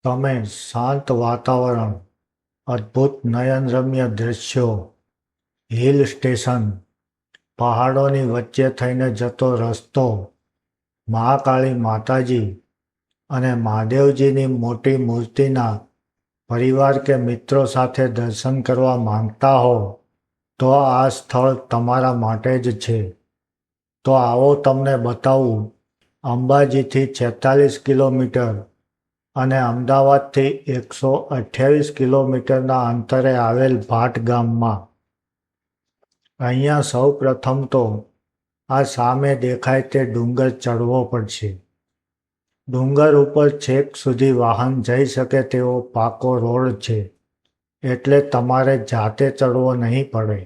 તમે શાંત વાતાવરણ, અદ્ભુત નયનરમ્ય દૃશ્યો, હિલ સ્ટેશન, પહાડોની વચ્ચે થઈને જતો રસ્તો, મહાકાળી માતાજી અને મહાદેવજીની મોટી મૂર્તિના પરિવાર કે મિત્રો સાથે દર્શન કરવા માંગતા હો તો આ સ્થળ તમારા માટે જ છે. તો આવો તમને બતાવું અંબાજીથી 46 કિલોમીટર અને અમદાવાદથી 128 કિલોમીટરના અંતરે આવેલ ભાટ ગામમાં. અહીંયા સૌ પ્રથમ તો આ સામે દેખાય તે ડુંગર ચડવો પડશે. ડુંગર ઉપર છેક સુધી વાહન જઈ શકે તેવો પાકો રોડ છે, એટલે તમારે જાતે ચડવો નહીં પડે.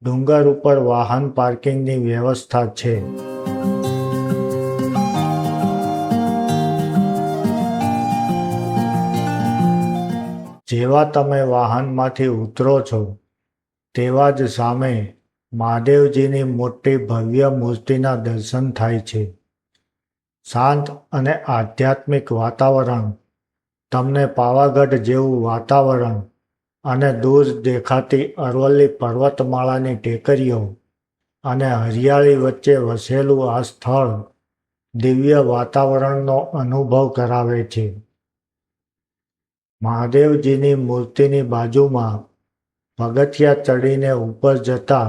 ડુંગર ઉપર વાહન પાર્કિંગની વ્યવસ્થા છે. જેવા તમે વાહનમાંથી ઉતરો છો તેવા જ સામે મહાદેવજીની મોટી ભવ્ય મૂર્તિના દર્શન થાય છે. શાંત અને આધ્યાત્મિક વાતાવરણ, તમને પાવાગઢ જેવું વાતાવરણ અને દૂર દેખાતી અરવલ્લી પર્વતમાળાની ટેકરીઓ અને હરિયાળી વચ્ચે વસેલું આ સ્થળ દિવ્ય વાતાવરણનો અનુભવ કરાવે છે. મહાદેવજીની મૂર્તિની બાજુમાં પગથિયા ચડીને ઉપર જતા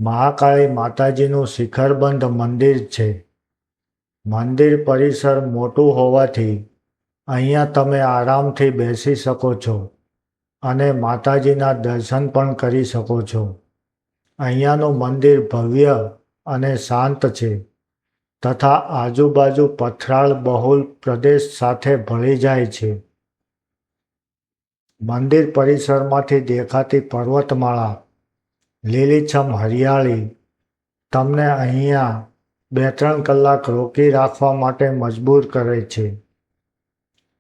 મહાકાળી માતાજીનું શિખરબંધ મંદિર છે. મંદિર પરિસર મોટું હોવાથી અહીંયા તમે આરામથી બેસી શકો છો અને માતાજીના દર્શન પણ કરી શકો છો. અહીંયાનું મંદિર ભવ્ય અને શાંત છે તથા આજુબાજુ પથરાળ બહુલ પ્રદેશ સાથે ભળી જાય છે. મંદિર પરિસરમાંથી દેખાતી પર્વતમાળા, લીલીછમ હરિયાળી તમને અહીંયા 2-3 કલાક રોકી રાખવા માટે મજબૂર કરે છે.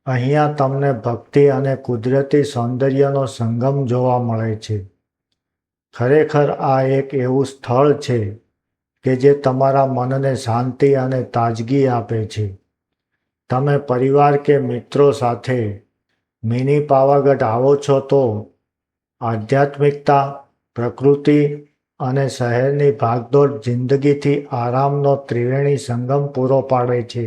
અહીંયા તમને ભક્તિ અને કુદરતી સૌંદર્યનો સંગમ જોવા મળે છે. ખરેખર આ એક એવું સ્થળ છે કે જે તમારા મનને શાંતિ અને તાજગી આપે છે. તમે પરિવાર કે મિત્રો સાથે મિની પાવાગઢ આવો છો તો આધ્યાત્મિકતા, પ્રકૃતિ અને શહેરની ભાગદોડ જિંદગીથી આરામનો ત્રિવેણી સંગમ પૂરો પાડે છે.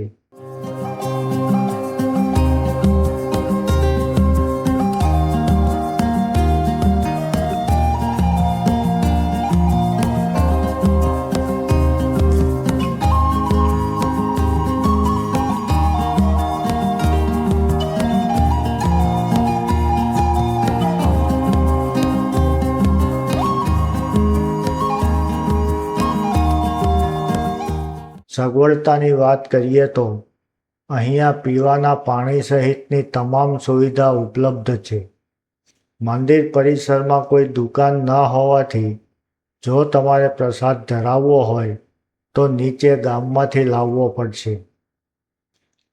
સગવડતાની વાત કરીએ તો અહીંયા પીવાના પાણી સહિતની તમામ સુવિધા ઉપલબ્ધ છે. મંદિર પરિસરમાં કોઈ દુકાન ન હોવાથી જો તમારે પ્રસાદ ધરાવવો હોય તો નીચે ગામમાંથી લાવવો પડશે.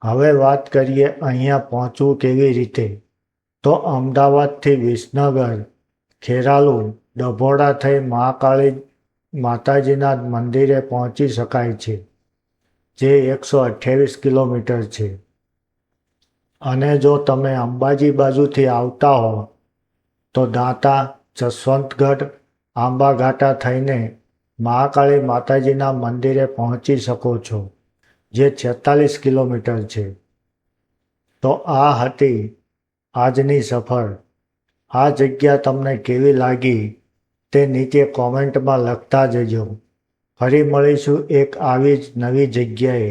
હવે વાત કરીએ અહીંયા પહોંચવું કેવી રીતે. તો અમદાવાદથી વિસનગર, ખેરાલુ, ડભોડા થઈ મહાકાળી માતાજીના મંદિરે પહોંચી શકાય છે, જે 128 કિલોમીટર છે. અને જો તમે અંબાજી બાજુથી આવતા હો તો દાંતા, જસવંતગઢ, આંબાઘાટા થઈને મહાકાળી માતાજીના મંદિરે પહોંચી શકો છો, જે 46 કિલોમીટર છે. તો આ હતી આજની સફર. આ જગ્યા તમને કેવી લાગી તે નીચે કોમેન્ટમાં લખતા જજો. ફરી મળીશું એક આવી જ નવી જગ્યાએ.